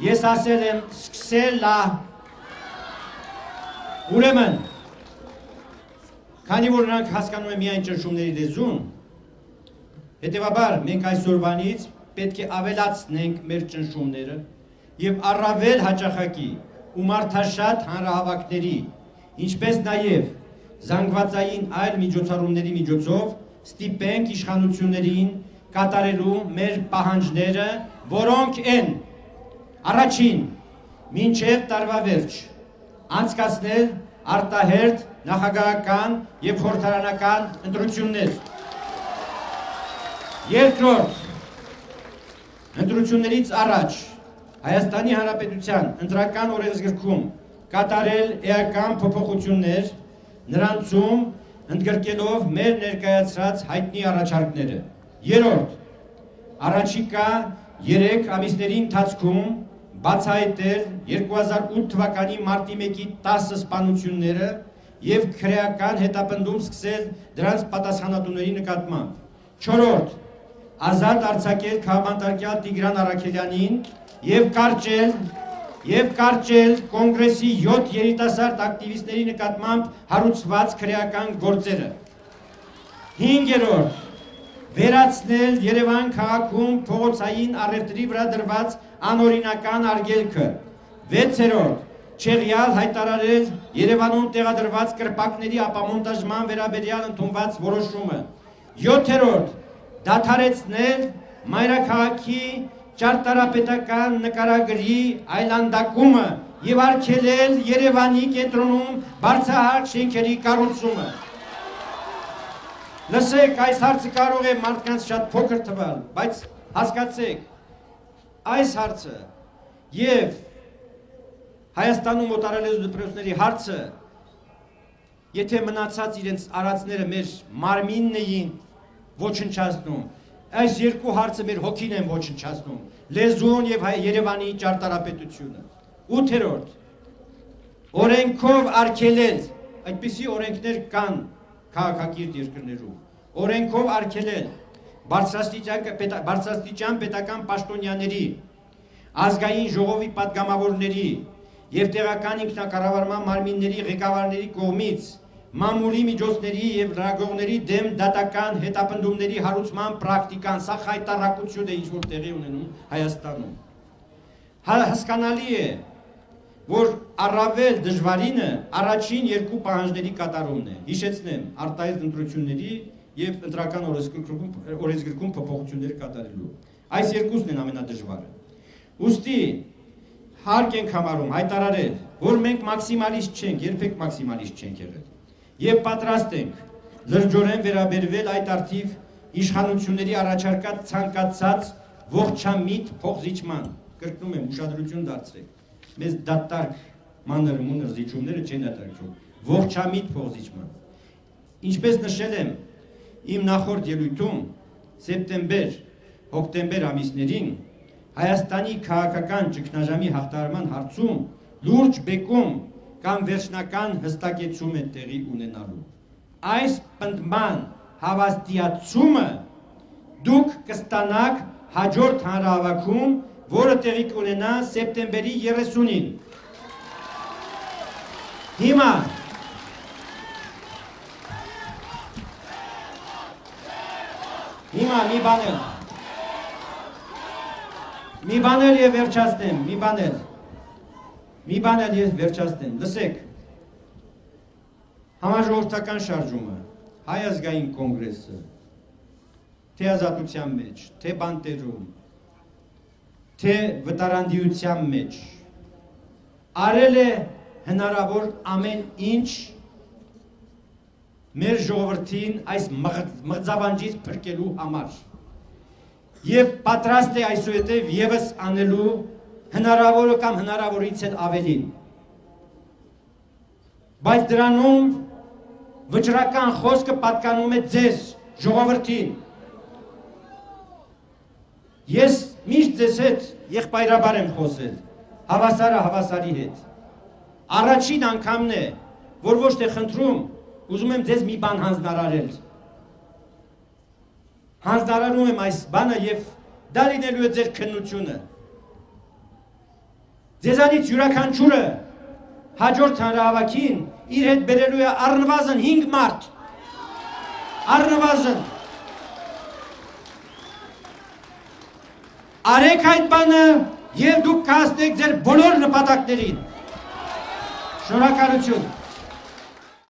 Ես ասել եմ սկսելա ուրեմն քանի որ նրանք հասկանում են միայն ճնշումների լեզուն հետևաբար մենք այսօրվանից պետք է ավելացնենք մեր ճնշումները եւ առավել հաճախակի ու մարդաշատ հանրահավաքների ինչպես նաեւ զանգվածային այլ միջոցառումների միջոցով ստիպենք իշխանություններին կատարելու մեր պահանջները որոնք են Առաջին, մինչև տարվա վերջ, անցկացնել արտահերթ նախագահական և խորհրդարանական ընտրություններ։ Երկրորդ, ընտրություններից առաջ Հայաստանի Հանրապետության ընտրական օրենսգրքում կատարել էական փոփոխություններ, նրանցում ընդգրկելով մեր ներկայացրած հայտնի առաջարկները։ Երրորդ, առաջիկա 3 ամիսների ընթացքում բացահայտել 2008 թվականի մարտի 1-ի 10 սպանությունները և քրեական հետապնդում սկսել դրանց պատասխանատուների նկատմամբ։ Չորրորդ, ազատ արձակել քաղաքապետարան Տիգրան Առաքելյանին և կարճել կոնգրեսի 7 երիտասարդ ակտիվիստների նկատմամբ հարուցված քրեական գործերը։ Հինգերորդ, վերացնել Երևան քաղաքում փողոցային առևտրի վրա դրված անօրինական արգելքը։ Վեցերորդ, չեղյալ հայտարարել Երևանում տեղադրված կրպակների ապամոնտաժման վերաբերյալ ընդունված որոշումը։ Յոթերորդ, դադարեցնել մայրաքաղաքի ճարտարապետական նկարագրի այլանդակումը եւ արգելել Երևանի կենտրոնում բարձրահարկ շենքերի կառուցումը։ Լսեք, այս հարցը կարող է մարդկանց շատ փոքր թվալ, բայց հասկացեք, այս հարցը եւ Հայաստանում օտարալեզու դպրոցների հարցը, եթե մնացած իրենց արածները մեր մարմինն էին ոչնչացնում, այս երկու հարցը մեր հոգին են ոչնչացնում, լեզուն եւ Երևանի ճարտարապետությունը։ 8-րդ, օրենքով արգելել, այդպիսի օրենքներ կան քաղաքակիրթ երկրներում, օրենքով արգելել բարձրաստիճան պետական պաշտոնյաների, ազգային ժողովի պատգամավորների եւ տեղական ինքնակառավարման մարմինների ղեկավարների կողմից մամուլի միջոցների եւ լրագրողների դեմ դատական հետապնդումների հարուցման պրակտիկան, սա խայտառակություն է ինչ-որ տեղի ունենում Հայաստանում։ Հասկանալի է, որ առավել դժվարինը առաջին երկու պահանջների կատարումն է։ Հիշեցնեմ, արտահայտ ընտրությունների եւ ընտրական օրենսգրքում փոփոխություններ կատարելու։ Այս երկուսն են ամենադժվարը։ Ուստի հարկ ենք համարում հայտարարել, որ մենք մաքսիմալիստ չենք, երբեք մաքսիմալիստ չենք եղել։ Եվ պատրաստ ենք լրջորեն վերաբերվել այդ արդիվ իշխանությունների առաջարկած ցանկացած ողջամիտ փոխզիջման։ Կրկնում եմ, ուշադրություն դարձրեք։ Մեզ դատարկ մանր-մունր զիջումները չեն դատարկում, ողջամիտ փոխզիջման։ Ինչպես նշել եմ իմ նախորդ ելույթում, սեպտեմբեր-հոկտեմբեր ամիսներին Հայաստանի քաղաքական ճգնաժամի հաղթահարման հարցում լուրջ բեկում կամ վերջնական հստակեցում է տեղի ունենալու։ Այս պնդման հավաստիացումը դուք կստանաք հաջորդ հանրահավաքում, որը տեղի կունենա սեպտեմբերի 30-ին։ Հիմա մի բանել եւ վերջացնեմ, մի բանել եւ վերջացնեմ, լսեք, համաժողովրդական շարժումը, Հայ ազգային կոնգրեսը, թե ազատության մեջ, թե բանտերում, թե վտարանդիության մեջ, արել է հնարավոր ամեն ինչ մեր ժողովրդին այս մղձավանջից փրկելու համար եւ պատրաստ է այսուհետեւ եւս անելու հնարավորը կամ հնարավորից էլ ավելին։ Բայց դրանում վճռական խոսքը պատկանում է ձեզ, ժողովրդին։ Ես միշտ ձեզ հետ եղբայրաբար եմ խոսել, հավասարը հավասարի հետ։ Առաջին անգամն է, որ ոչ թե խնդրում, ուզում եմ ձեզ մի բան հանձնարարել։ Հանձնարարում եմ այս բանը եւ դա լինելու է ձեր քննությունը։ Ձեզանից յուրաքանչյուրը հաջորդ հանրահավաքին իր հետ բերելու է առնվազն 5 մարդ։ Առնվազն։ Արեք այդ բանը եւ դուք կհասնեք ձեր բոլոր նպատակներին։ Շնորհակալություն։